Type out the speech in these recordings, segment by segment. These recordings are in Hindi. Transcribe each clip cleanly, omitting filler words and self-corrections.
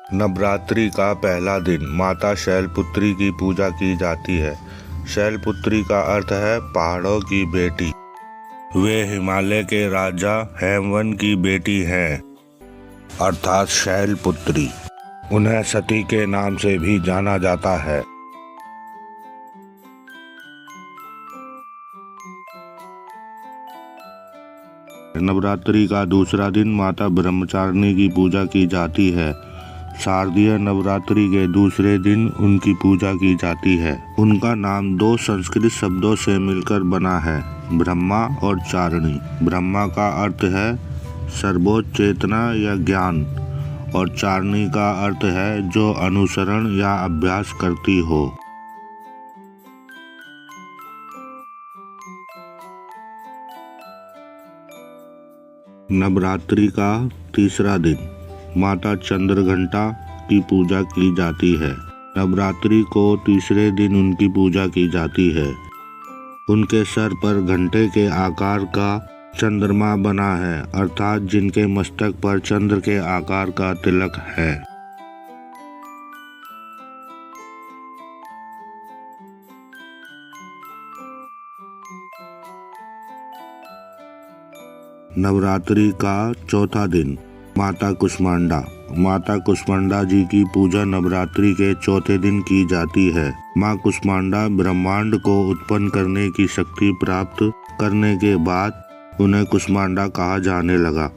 नवरात्रि का पहला दिन माता शैलपुत्री की पूजा की जाती है। शैलपुत्री का अर्थ है पहाड़ों की बेटी। वे हिमालय के राजा हेमवन की बेटी हैं, अर्थात शैलपुत्री। उन्हें सती के नाम से भी जाना जाता है। नवरात्रि का दूसरा दिन माता ब्रह्मचारिणी की पूजा की जाती है। शारदीय नवरात्रि के दूसरे दिन उनकी पूजा की जाती है। उनका नाम दो संस्कृत शब्दों से मिलकर बना है, ब्रह्मा और चारिणी। ब्रह्मा का अर्थ है सर्वोच्च चेतना या ज्ञान, और चारिणी का अर्थ है जो अनुसरण या अभ्यास करती हो। नवरात्रि का तीसरा दिन माता चंद्रघंटा की पूजा की जाती है। नवरात्रि को तीसरे दिन उनकी पूजा की जाती है। उनके सर पर घंटे के आकार का चंद्रमा बना है, अर्थात जिनके मस्तक पर चंद्र के आकार का तिलक है। नवरात्रि का चौथा दिन माता कुष्मांडा। माता कुष्मांडा जी की पूजा नवरात्रि के चौथे दिन की जाती है। माँ कुष्मांडा ब्रह्मांड को उत्पन्न करने की शक्ति प्राप्त करने के बाद उन्हें कुष्मांडा कहा जाने लगा।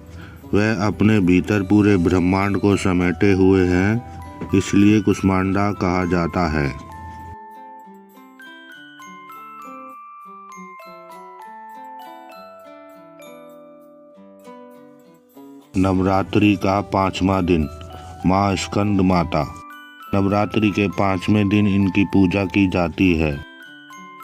वह अपने भीतर पूरे ब्रह्मांड को समेटे हुए हैं, इसलिए कुष्मांडा कहा जाता है। नवरात्रि का पांचवा दिन माँ स्कंद माता। नवरात्रि के पांचवें दिन इनकी पूजा की जाती है।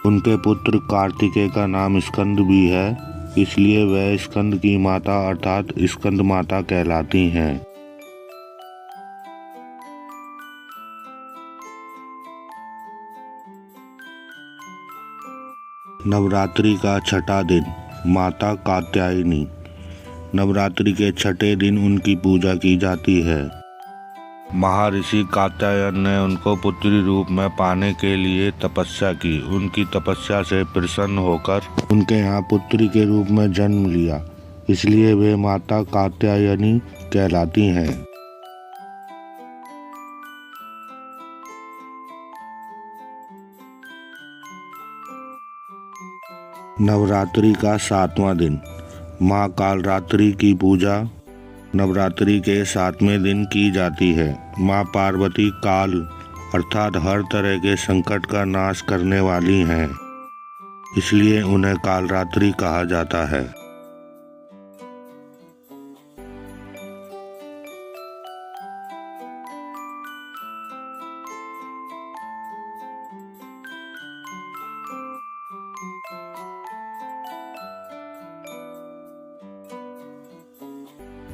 उनके पुत्र कार्तिकेय का नाम स्कंद भी है, इसलिए वह स्कंद की माता अर्थात स्कंद माता कहलाती हैं। नवरात्रि का छठा दिन माता कात्यायनी। नवरात्रि के छठे दिन उनकी पूजा की जाती है। महर्षि कात्यायन ने उनको पुत्री रूप में पाने के लिए तपस्या की। उनकी तपस्या से प्रसन्न होकर उनके यहाँ पुत्री के रूप में जन्म लिया, इसलिए वे माता कात्यायनी कहलाती हैं। नवरात्रि का सातवां दिन माँ कालरात्रि की पूजा नवरात्रि के सातवें दिन की जाती है। माँ पार्वती काल अर्थात हर तरह के संकट का नाश करने वाली हैं, इसलिए उन्हें कालरात्रि कहा जाता है।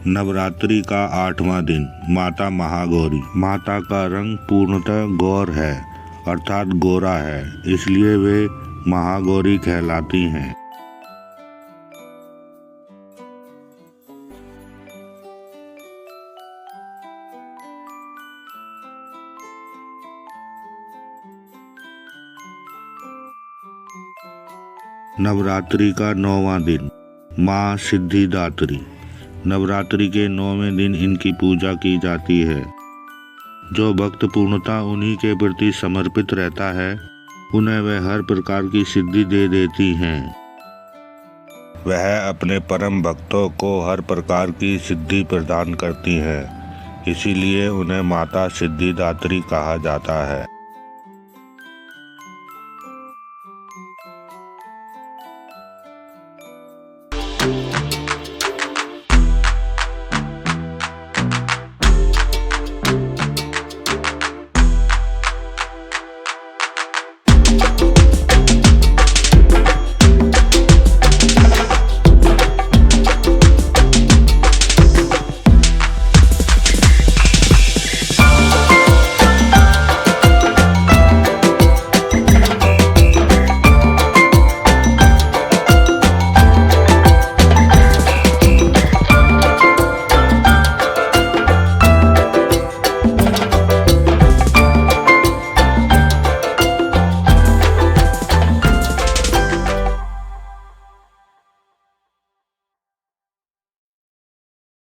नवरात्रि का आठवां दिन माता महागौरी। माता का रंग पूर्णतः गौर है, अर्थात गोरा है, इसलिए वे महागौरी कहलाती हैं। नवरात्रि का नौवां दिन माँ सिद्धिदात्री। नवरात्रि के 9वें दिन इनकी पूजा की जाती है। जो भक्त पूर्णतः उन्हीं के प्रति समर्पित रहता है, उन्हें वह हर प्रकार की सिद्धि दे देती हैं। वह अपने परम भक्तों को हर प्रकार की सिद्धि प्रदान करती हैं, इसीलिए उन्हें माता सिद्धिदात्री कहा जाता है।